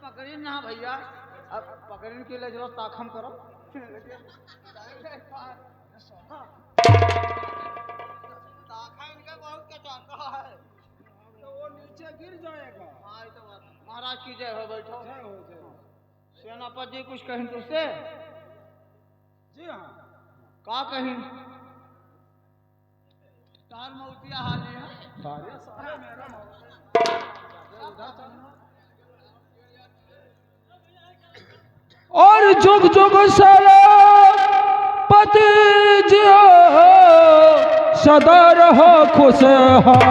पकड़ी ना भैया, अब पकड़ने के लिए जो ताखम करो। ताखा इनका बहुत कचाता है, तो वो नीचे गिर जाएगा। हाँ तो बात। महाराज की जय हो, बैठो। जय हो जय हो। सेनापति जी कुछ कहें तुझसे? जी हाँ। का कहीं? तार मौतिया हाली है। सारे सारे मेरा और जुग जुग सलामती जियो सदा रहो खुशहाल।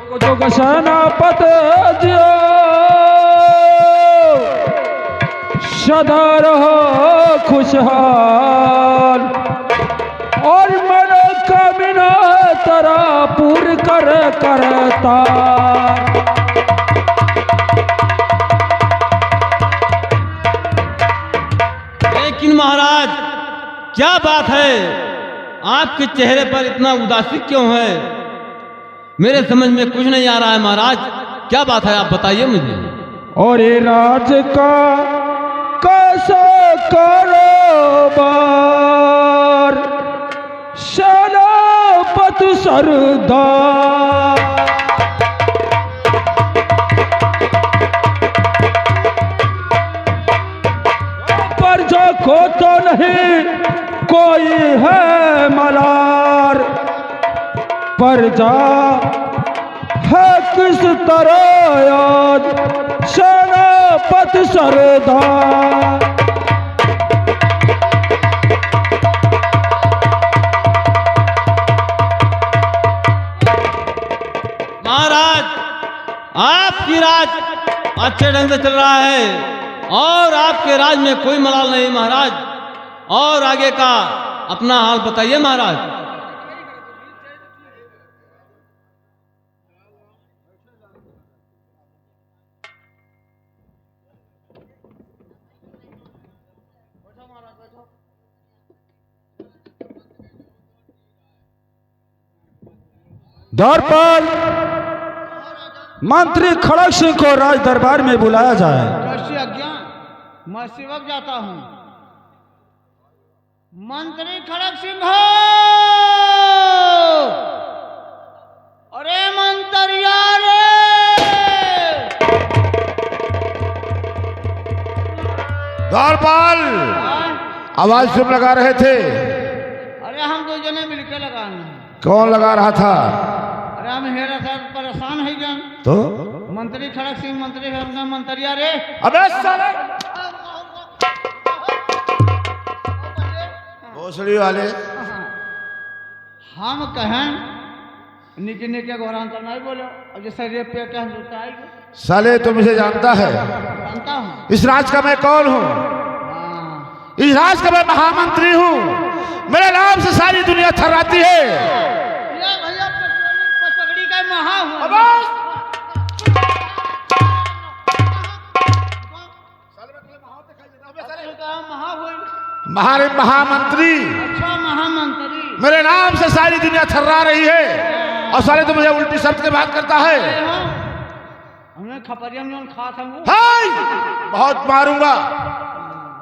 जुग जुग सेनापति जियो सदा रहो खुशहाल। और मनोकामना तरा पूर्ण कर करता। लेकिन महाराज क्या बात है, आपके चेहरे पर इतना उदासी क्यों है? मेरे समझ में कुछ नहीं आ रहा है महाराज, क्या बात है आप बताइए मुझे। और ये राज का कैसा कारोबार सेनापति सरदार। प्रजा को तो नहीं कोई है मलार, प्रजा है किस तरह आज सेनापति सरदार। महाराज आपकी राज अच्छे ढंग से चल रहा है और आपके राज में कोई मलाल नहीं महाराज। और आगे का अपना हाल बताइए महाराज। द्वारपाल मंत्री खड़ग सिंह को राज दरबार में बुलाया जाए। कैसी आज्ञा? मैं सेवक जाता हूँ। मंत्री खड़ग सिंह हो, अरे मंत्रिया रे। द्वारपाल आवाज तुम लगा रहे थे? अरे हम दो जने मिलकर लगाए हैं। कौन लगा रहा था? अरे हम हेरा साहब परेशान है जान। तो मंत्री खड़ग सिंह मंत्री है, मंत्रिया रे। अबे साले भोसड़ी वाले, हम कहें निके निके गोरान तो नहीं बोलो, अब जैसे रेप पे क्या होता है? साले तुम इसे जानता है? जानता हूँ। इस राज का मैं कौन हूँ? हाँ। इस राज का मैं महामंत्री हूँ। मेरे नाम से सारी दुनिया थर्राती है। ये भैया पगड़ी का महा हुआ। हमारे महामंत्री, अच्छा महामंत्री, मेरे नाम से सारी दुनिया थर्रा रही है और साले तो मुझे उल्टी शब्द की बात करता है। हमने खपरिया में खा था हाय बहुत मारूंगा।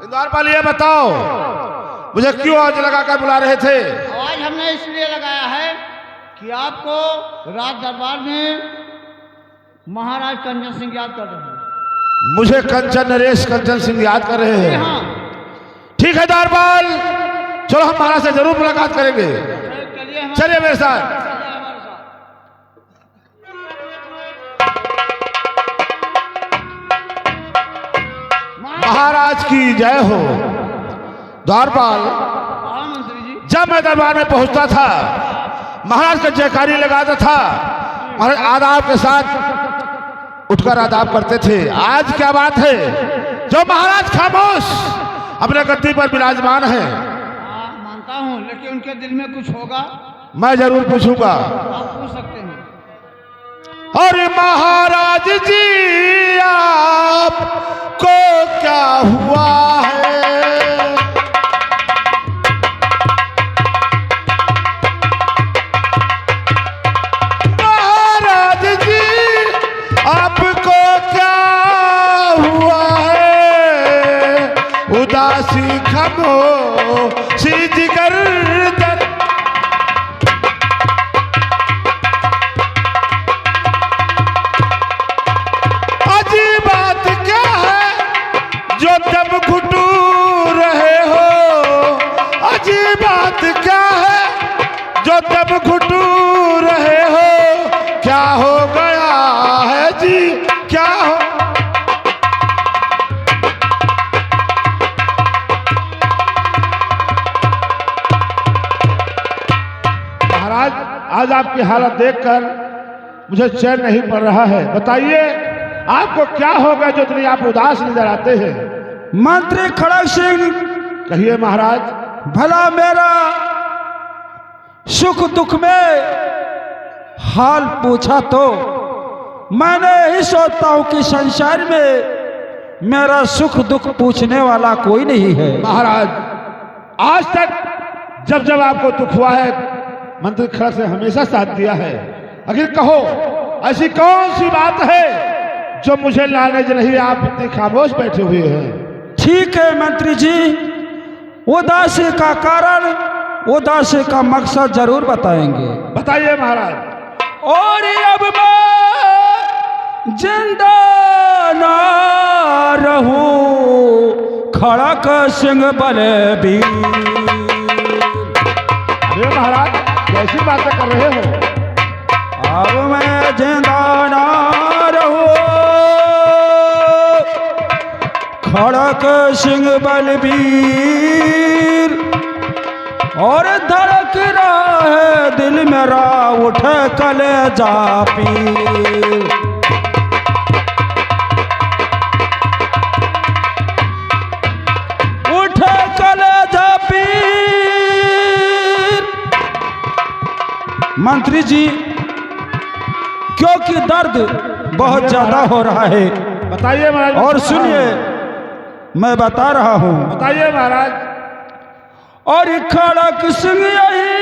द्वारपाल ये बताओ मुझे क्यों आज लगा कर बुला रहे थे? आज हमने इसलिए लगाया है कि आपको राज दरबार में महाराज कंचन सिंह याद कर रहे हैं। मुझे कंचन नरेश कंचन सिंह याद कर रहे हैं? हाँ। ठीक है द्वारपाल, चलो हम महाराज से जरूर मुलाकात करेंगे। चलिए मेरे साथ। महाराज की जय हो। द्वारपाल मंत्री जी, जब मैं दरबार में पहुंचता था महाराज का जयकारी लगाता था, महाराज आदाब के साथ उठकर आदाब करते थे। आज क्या बात है जो महाराज खामोश अपने गद्दी पर विराजमान है? मानता हूँ, लेकिन उनके दिल में कुछ होगा। मैं जरूर पूछूंगा। आप पूछ सकते हैं। अरे महाराज जी आपको क्या हुआ है? उदासी खामोशी जिगर दर। अजीब बात क्या है जो तब घुटू रहे हो, अजीब बात क्या है जो तब घुटू रहे हो, क्या हो गया है जी क्या हो। महाराज आज आपकी हालत देखकर मुझे चैन नहीं पड़ रहा है। बताइए आपको क्या होगा जो इतनी आप उदास नजर आते हैं। मंत्री खड़ग सिंह, कहिए महाराज। भला मेरा सुख दुख में हाल पूछा तो मैंने ही सोचता हूं कि संसार में मेरा सुख दुख पूछने वाला कोई नहीं है। महाराज आज तक जब जब आपको दुख हुआ है मंत्री खड़ग से हमेशा साथ दिया है। आखिर कहो ऐसी कौन सी बात है जो मुझे लाने नहीं, आप इतने खामोश बैठे हुए हैं। ठीक है मंत्री जी, उदासी का कारण, उदासी का मकसद जरूर बताएंगे। बताइए महाराज। और अब मैं जिंदा ना रहूं खड़ग सिंह बलबीर। अरे महाराज कैसी बातें कर रहे हो। अब मैं जिंदा ना रहूं खड़ग सिंह बलबीर, और धड़क रहा है दिल मेरा उठ कलेजा पीर। उठ कलेजा पीर। मंत्री जी, क्योंकि दर्द बहुत ज्यादा हो रहा है। बताइए महाराज। और सुनिए, मैं बता रहा हूं। बताइए महाराज। और खड़ग सिंह यही,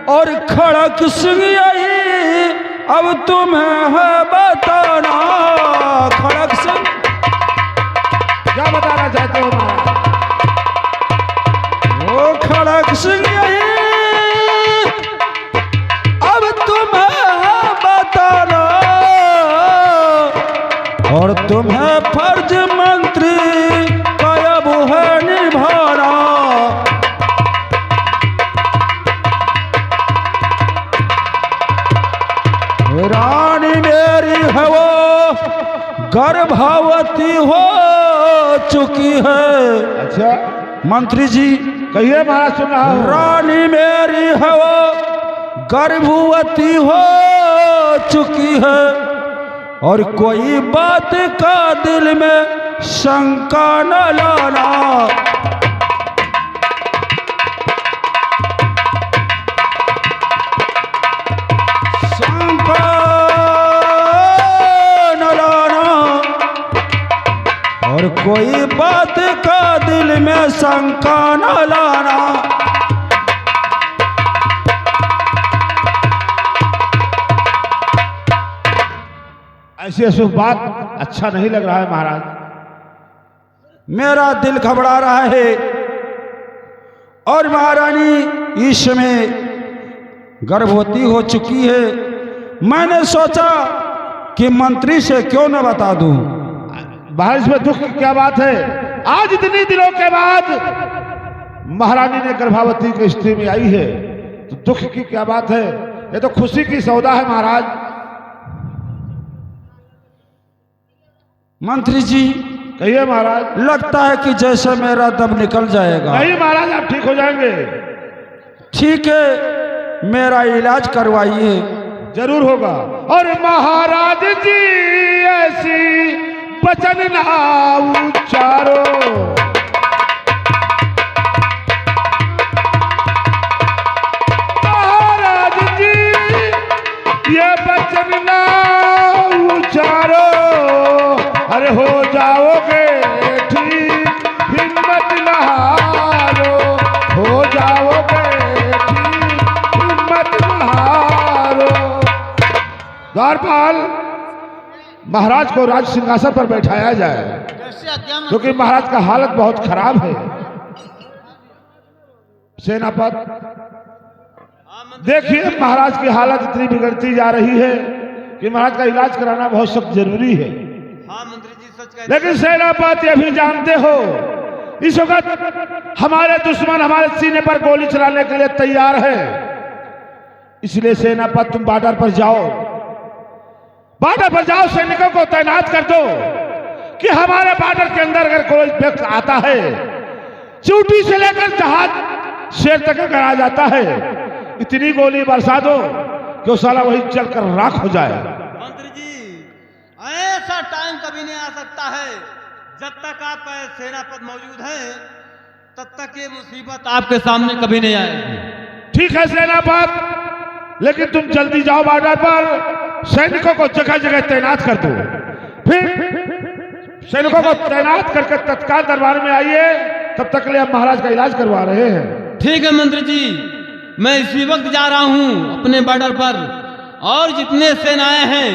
और खड़ग सिंह यही अब तुम्हें है बताना। खड़ग सिंह, क्या बताना चाहते हो महाराज। ओ खड़ग सिंह यही अब तुम्हें है बताना, और तुम्हें फर्ज मंत्री का अब है निभाना। रानी मेरी है वो गर्भवती हो चुकी है। अच्छा मंत्री जी, कहिए महाराज, सुन रहा हूं। रानी मेरी है वो गर्भवती हो चुकी है, और कोई बात का दिल में शंका न लाना। शंका न लाना, और कोई बात का दिल में शंका न लाना। ऐसी अशुभ बात अच्छा नहीं लग रहा है महाराज। मेरा दिल घबरा रहा है, और महारानी इस समय गर्भवती हो चुकी है। मैंने सोचा कि मंत्री से क्यों न बता दूं। महाराज इसमें दुख की क्या बात है। आज इतने दिनों के बाद महारानी ने गर्भवती की स्थिति में आई है, तो दुख की क्या बात है। ये तो खुशी की सौदा है महाराज। मंत्री जी, कहिए महाराज। लगता है कि जैसे मेरा दम निकल जाएगा। नहीं महाराज, आप ठीक हो जाएंगे। ठीक है, मेरा इलाज करवाइए। जरूर होगा। और महाराज जी ऐसी वचन ना उच्चारो, महाराज जी ये वचन ना उच्चारो, अरे हो जाओगे ठीक, हिम्मत ना हारो, हो जाओगे ठीक, हिम्मत ना हारो। द्वारपाल, महाराज को राज सिंहासन पर बैठाया जाए, जैसे आज्ञा मंत्री क्योंकि महाराज का हालत बहुत खराब है। सेनापति हाँ मंत्री देखिए, महाराज की हालत इतनी बिगड़ती जा रही है कि महाराज का इलाज कराना बहुत सख्त जरूरी है। हाँ मंत्री जी सच कहते लेकिन सेनापति अभी जानते हो, इस वक्त हमारे दुश्मन हमारे सीने पर गोली चलाने के लिए तैयार है। इसलिए सेनापति तुम बॉर्डर पर जाओ, बॉर्डर पर जाओ, सैनिकों को तैनात कर दो कि हमारे बॉर्डर के अंदर अगर कोई व्यक्ति आता है, चूटी से लेकर जहाज शेर तक अगर आ जाता है, इतनी गोली बरसा दो कि वो साला वही चलकर राख हो जाए। मंत्री जी ऐसा टाइम कभी नहीं आ सकता है, जब तक आप सेनापति मौजूद हैं तब तक ये मुसीबत आपके सामने कभी नहीं आएगी। ठीक है सेनापति, लेकिन तुम जल्दी जाओ बॉर्डर पर, सैनिकों को जगह जगह तैनात कर दो। फिर सैनिकों को तैनात करके तत्काल दरबार में आइए, तब तक के लिए हम महाराज का इलाज करवा रहे हैं। ठीक है मंत्री जी, मैं इसी वक्त जा रहा हूँ अपने बॉर्डर पर, और जितने सेनाएं हैं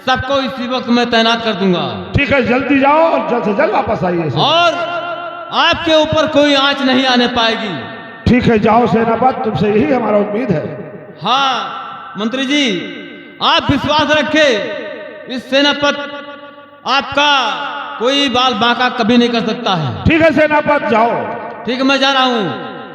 सबको इसी वक्त मैं तैनात कर दूंगा। ठीक है, जल्दी जाओ और जल्द से जल्द वापस आइए। और आपके ऊपर कोई आंच नहीं आने पाएगी। ठीक है, जाओ सेनापति, तुमसे यही हमारा उम्मीद है। हाँ मंत्री जी, आप विश्वास रखे, इस सेनापति आपका कोई बाल बांका कभी नहीं कर सकता है। ठीक है सेनापति, जाओ। ठीक है, मैं जा रहा हूँ।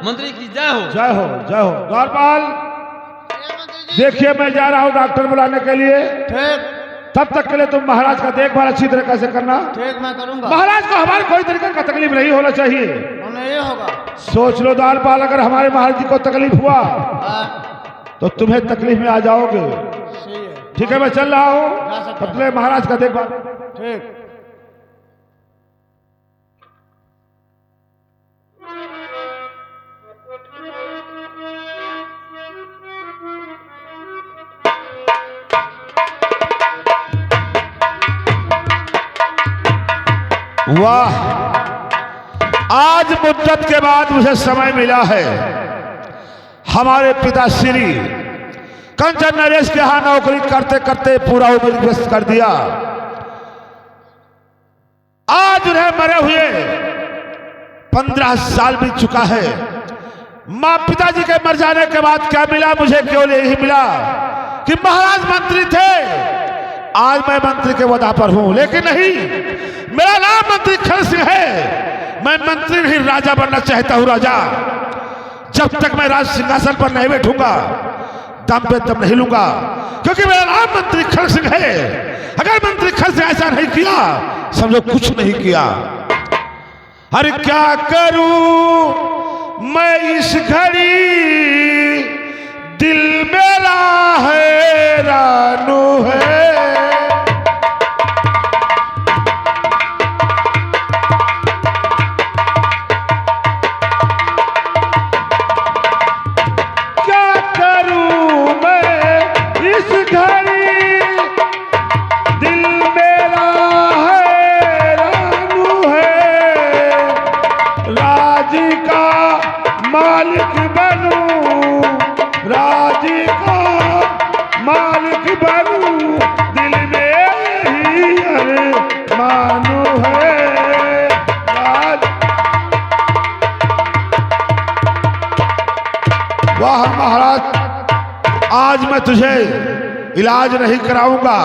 मंत्री की जय हो। जय हो, जय हो। द्वारपाल अरे मंत्री जी, देखिए, मैं जा रहा हूँ डॉक्टर बुलाने के लिए, ठीक तब तक के लिए तुम महाराज का देखभाल अच्छी तरीके से करना। ठीक मैं करूंगा। महाराज को हमारे कोई तरीके का तकलीफ नहीं होना चाहिए। उन्हें ये होगा। सोच लो द्वारपाल, अगर हमारे महाराज जी को तकलीफ हुआ हाँ, तो तुम्हें तकलीफ में आ जाओगे। सही है। ठीक है, मैं चल रहा हूँ, जा सकते तब तक महाराज का देखभाल। ठीक। वाह, आज मुद्दत के बाद मुझे समय मिला है। हमारे पिताश्री कंचन नरेश के यहाँ नौकरी करते करते पूरा उम्र व्यस्त कर दिया। आज उन्हें मरे हुए 15 साल बीत चुका है। माँ पिताजी के मर जाने के बाद क्या मिला मुझे? केवल यही मिला कि महाराज मंत्री थे, आज मैं मंत्री के वदा पर हूं। लेकिन नहीं, मेरा नाम मंत्री खर सिंह है। मैं मंत्री नहीं, राजा बनना चाहता हूं। राजा, जब तक मैं राज सिंहासन पर नहीं बैठूंगा, दम पे दम नहीं लूंगा, क्योंकि मेरा नाम मंत्री खर सिंह है। अगर मंत्री खर सिंह ऐसा नहीं किया, समझो कुछ नहीं किया। अरे क्या करूं मैं इस घड़ी, दिल मेरा हैरानू है। क्या करूं मैं इस घड़ी, दिल मेरा हैरानू है। राज का मालिक बनूं, राज का मालिक बनूं, दिल में ही अरमानू है। राज, वाह महाराज, आज मैं तुझे इलाज नहीं कराऊंगा।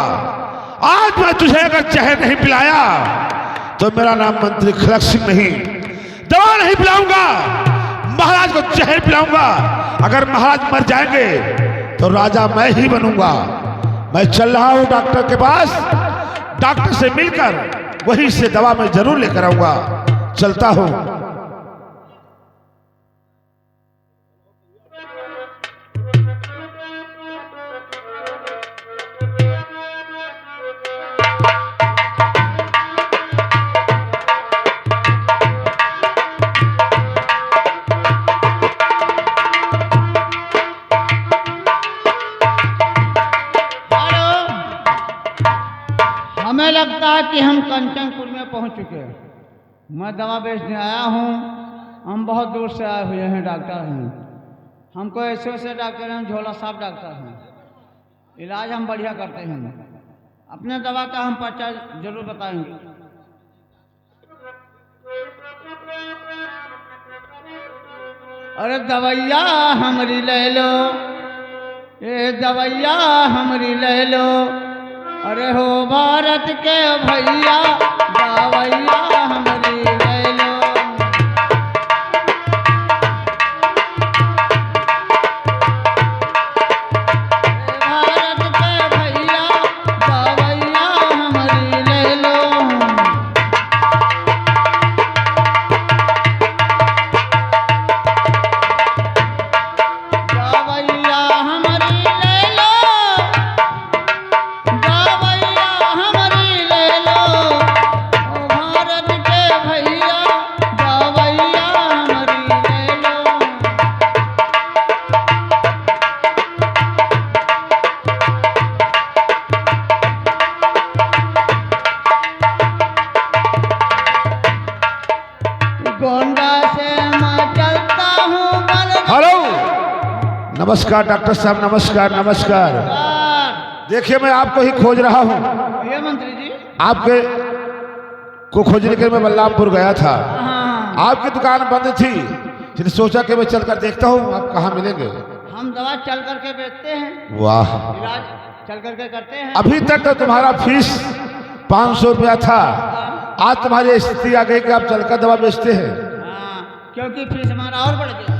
आज मैं तुझे अगर जहर नहीं पिलाया तो मेरा नाम मंत्री खलक सिंह नहीं। दवा नहीं पिलाऊंगा, महाराज को जहर पिलाऊंगा। अगर महाराज मर जाएंगे तो राजा मैं ही बनूंगा। मैं चल रहा हूं डॉक्टर के पास, डॉक्टर से मिलकर वहीं से दवा मैं जरूर लेकर आऊंगा। चलता हूं। हमें लगता है कि हम कंचनपुर में पहुंच चुके हैं। मैं दवा बेचने आया हूं। हम बहुत दूर से आए हुए हैं, डॉक्टर हैं। हमको ऐसे वैसे डॉक्टर हैं, झोला साफ डॉक्टर हैं। इलाज हम बढ़िया करते हैं। अपने दवा का हम पर्चा जरूर बताएंगे। अरे दवैया हमरी ले लो, ये दवैया हमरी ले लो, अरे हो भारत के भैया दवैया हमरी ले लो। भारत के भैया दवैया हमरी ले लो। दवैया हमरी ले लो, दवैया हमरी ले लो, ओ भारत के भैया दवैया हमरी ले लो। गोंडा से मैं चलता हूँ बल हेलो, नमस्कार डॉक्टर साहब, नमस्कार नमस्कार। देखिए मैं आपको ही खोज रहा हूँ। ये मंत्री जी। आपके को खोजने के लिए मैं बलरामपुर गया था। हाँ, आपकी दुकान बंद थी, फिर सोचा कि मैं चलकर देखता हूँ आप कहाँ मिलेंगे। हम दवा चल करके बेचते हैं, वाह, इलाज चल करके करते हैं। अभी तक तो तुम्हारा फीस 500 रुपया था, आज तुम्हारी स्थिति आ गई कि आप चलकर दवा बेचते हैं। हाँ, क्योंकि फीस हमारा और बढ़ गया।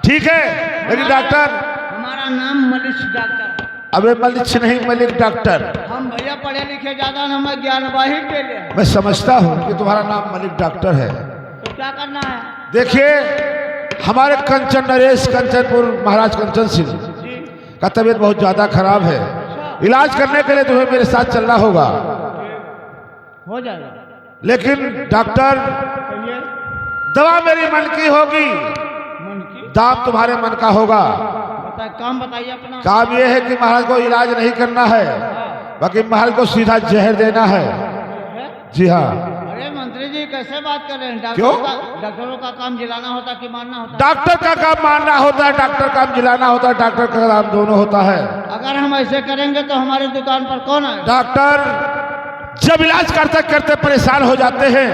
ठीक है, लेकिन डॉक्टर, हमारा नाम मलिक डॉक्टर। अबे मलिक नहीं, मलिक डॉक्टर। हम भैया पढ़े लिखे ज्यादा न, मैं ज्ञानवाही के लिए। मैं समझता हूँ कि तुम्हारा नाम मलिक डॉक्टर है। तो क्या करना है? देखिए हमारे कंचन नरेश, कंचनपुर महाराज कंचन सिंह जी, का तबीयत बहुत ज्यादा खराब है। इलाज करने के लिए तुम्हें मेरे साथ चलना होगा। हो जाएगा। लेकिन डॉक्टर, कहिए। दवा मेरी मन की होगी, मन की दाम तुम्हारे मन का होगा। बताइए, काम बताइए अपना। काम यह है कि महाराज को इलाज नहीं करना है, बाकी महाराज को सीधा जहर देना है। जी हाँ। अरे मंत्री जी कैसे बात कर रहे हैं? क्यों? डॉक्टरों का काम जिलाना होता कि मारना होता? डॉक्टर का काम मारना होता है, डॉक्टर का काम जिलाना होता है, डॉक्टर का काम दोनों होता है। अगर हम ऐसे करेंगे तो हमारी दुकान पर कौन आएगा? डॉक्टर जब इलाज करते करते परेशान हो जाते हैं,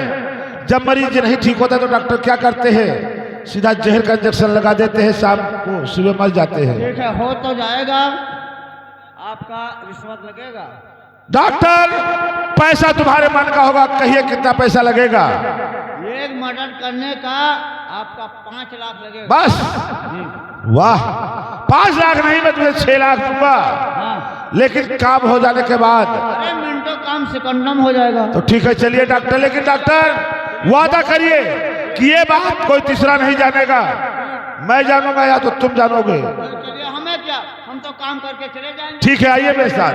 जब मरीज नहीं ठीक होता तो डॉक्टर क्या करते हैं, सीधा जहर का इंजेक्शन लगा देते हैं, शाम को सुबह मर जाते हैं। ठीक है, हो तो जाएगा, आपका रिश्वत लगेगा। डॉक्टर पैसा तुम्हारे मन का होगा, कहिए कितना पैसा लगेगा? एक मर्डर करने का आपका 5 लाख लगेगा। बस? जी। वाह, 5 लाख नहीं, मैं तुम्हें 6 लाख दूंगा, हाँ। लेकिन काम हो जाने के बाद। अरे मिनटों काम सेकंडम हो जाएगा। तो ठीक है, चलिए डॉक्टर, लेकिन डॉक्टर वादा करिए कि ये बात कोई तीसरा नहीं जानेगा। मैं जानूंगा या तो तुम जानोगे। चलिए, हमें क्या, हम तो काम करके चले जाएंगे। ठीक है, आइए मेरे साथ।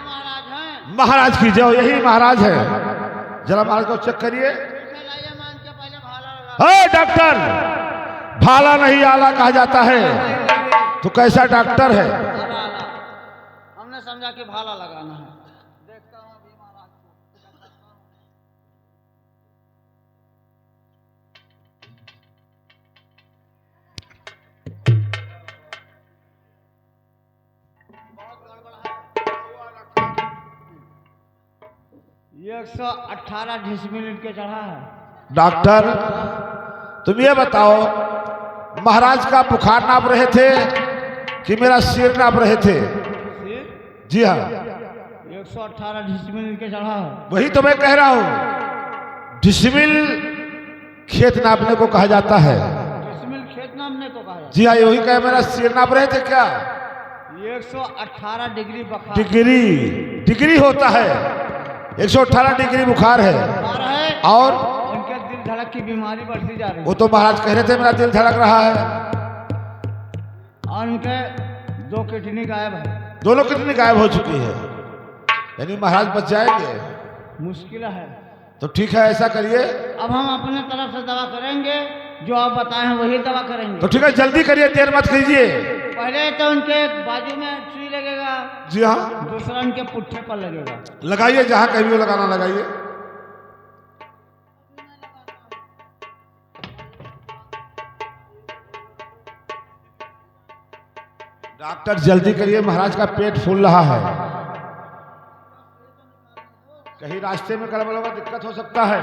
महाराज हैं। महाराज की जय, यही महाराज है। जरा महाराज को चेक करिए। लाइए, मान के पहले भाला लगा। हे डॉक्टर, भाला नहीं आला कहा जाता है, तो कैसा डॉक्टर है? आला, आला। हमने समझा कि भाला लगाना है। देखता हूँ अभी महाराज को। ये 118 डिसमिल के चढ़ा है। डॉक्टर तुम ये बताओ, महाराज का बुखार नाप रहे थे कि मेरा सिर नाप रहे थे? जी हाँ, 118 डिसमिल के चढ़ा है। वही तो मैं कह रहा हूँ। डिसमिल खेत नापने को कहा जाता है। डिसमिल खेत नापने को कहा जाता जी हाँ, यही कहे, मेरा सिर नाप रहे थे क्या? है। 118 डिग्री बुखार डिग्री होता है, 118 डिग्री बुखार है। है। और उनके दिल धड़क की बीमारी बढ़ती जा रही वो है। तो महाराज कह रहे थे मेरा दिल धड़क रहा है। और उनके 2 किडनी गायब है। दोनों किडनी गायब हो चुकी है, यानी महाराज बच जाएंगे? मुश्किल है। तो ठीक है, ऐसा करिए। अब हम अपने तरफ से दवा करेंगे, जो आप बताए हैं वही दवा करेंगे। तो ठीक है, जल्दी करिए, देर मत कीजिए। पहले तो उनके बाजू में सुई लगेगा। जी हाँ, दूसरा उनके पुट्ठे पर लगेगा। लगाइए, जहाँ कहीं भी लगाना लगाइए। डॉक्टर जल्दी करिए, महाराज का पेट फूल रहा है। कहीं रास्ते में गड़बड़ होगा, दिक्कत हो सकता है।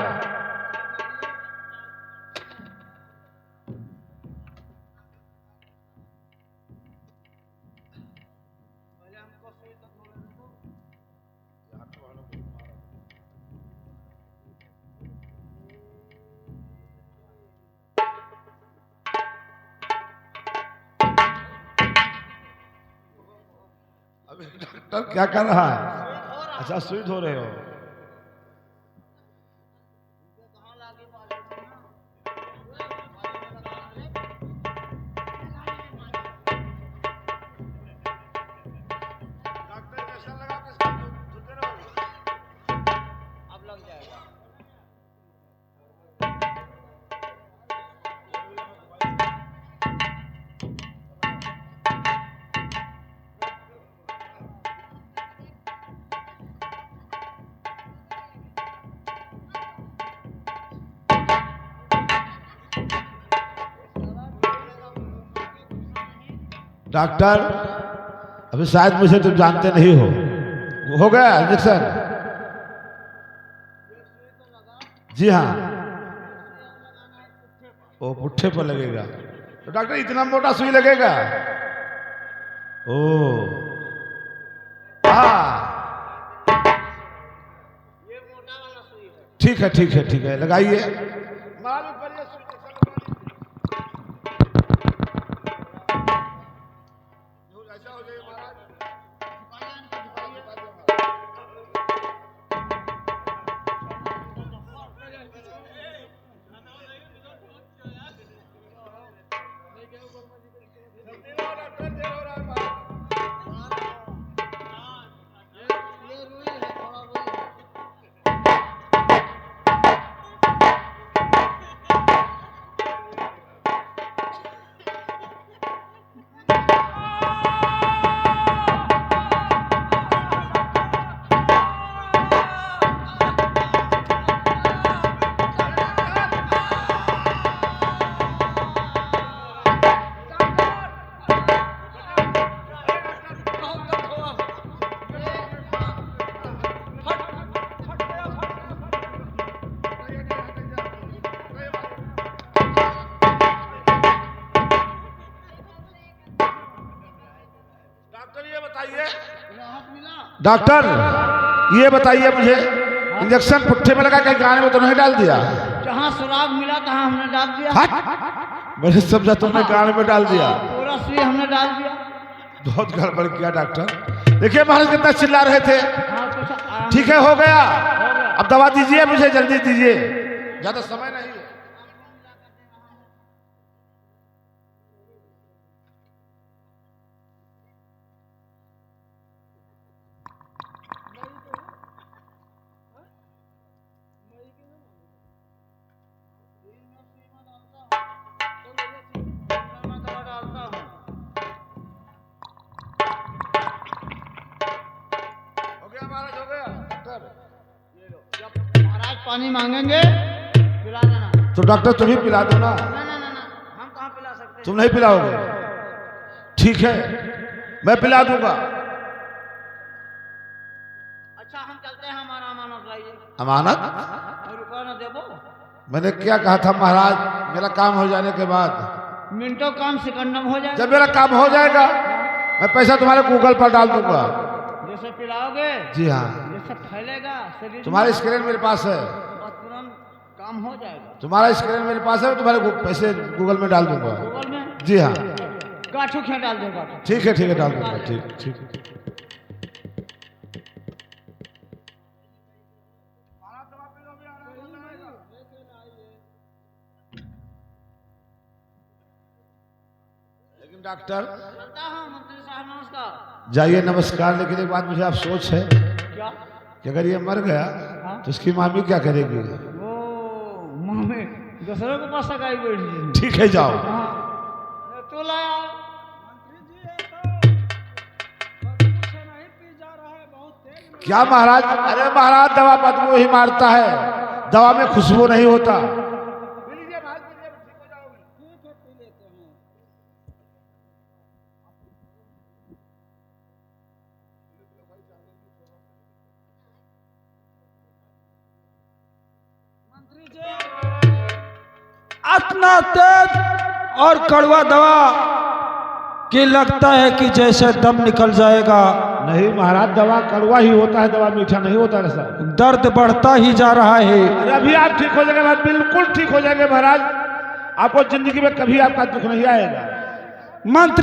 अभी डॉक्टर क्या कर रहा है? अच्छा, सुई धो रहे हो। डॉक्टर कैसा लगा? किसको धुलते रहोगे? अब लग जाएगा। डॉक्टर, अभी शायद मुझे तुम जानते नहीं हो। हो गया इंजेक्शन? जी हाँ। ओ, पुट्ठे पर लगेगा। तो डॉक्टर इतना मोटा सुई लगेगा? ओ, हाँ, ये मोटा वाला सुई है। ठीक है ठीक है ठीक है, लगाइए। डॉक्टर ये बताइए मुझे, इंजेक्शन पुट्ठे में लगा कहीं गाने में तो नहीं डाल दिया? जहाँ सुराग मिला तहाँ हमने डाल दिया। हट! मैंने समझा तुमने गाने में डाल दिया। पूरा सुई हमने डाल दिया। बहुत गड़बड़ किया डॉक्टर। देखिए महाराज कितना चिल्ला रहे थे। हाँ, कुछ आराम ठीक है, हो गया। हो गया। अब दवा दीजिए मुझे, जल्दी दीजिए, ज्यादा समय नहीं है। महाराज हो गया डॉक्टर? महाराज पानी मांगेंगे पिला देना। तो डॉक्टर तुम ही पिला दो ना। ना ना ना ना, हम कहाँ पिला सकते हैं? तुम नहीं पिलाओगे? ठीक है, मैं पिला दूंगा। अच्छा, हम चलते हैं, हमारा अमानत लाइए। अमानत? रुपया ना देबो। मैंने क्या कहा था महाराज, मेरा काम हो जाने के बाद? मिनटों काम सिकंडम हो जाएगा। जब मेरा काम हो जाएगा मैं पैसा तुम्हारे गूगल पर डाल दूंगा। जैसे पिलाओगे जी हाँ, जैसे फैलेगा शरीर तुम्हारा में, स्क्रीन मेरे पास है। बस तुरंत काम हो जाएगा। तुम्हारा स्क्रीन मेरे पास है, तुम्हारे पैसे गूगल में डाल दूंगा। गूगल में जी हाँ, गाठू क्या डाल देगा? ठीक है डाल दूंगा। ठीक ठीक। लेकिन डॉक्टर चलता हूँ। मंत्री साहब नमस्कार। जाइए, नमस्कार। लेकिन एक बात मुझे अफसोस है क्या? कि अगर ये मर गया तो उसकी मामी क्या करेगी? वो मामे दूसरों के पास सगाई बैठी। ठीक है, जाओ। हाँ, तो लाया। मंत्री जी ये तो बदबू से नहीं पी जा रहा है, बहुत तेज में। क्या महाराज? अरे महाराज, दवा बदबू ही मारता है, दवा में खुशबू नहीं होता। ठीक है, पी लेते हैं। इतना तेज और कड़वा दवा कि लगता है कि जैसे दम निकल जाएगा। नहीं महाराज, दवा कड़वा ही होता है, दवा मीठा नहीं होता है साहब। दर्द बढ़ता ही जा रहा है। अरे अभी आप ठीक हो जाएंगे महाराज, बिल्कुल ठीक हो जाएंगे महाराज। आपको जिंदगी में कभी आपका दुख नहीं आएगा। मंत्री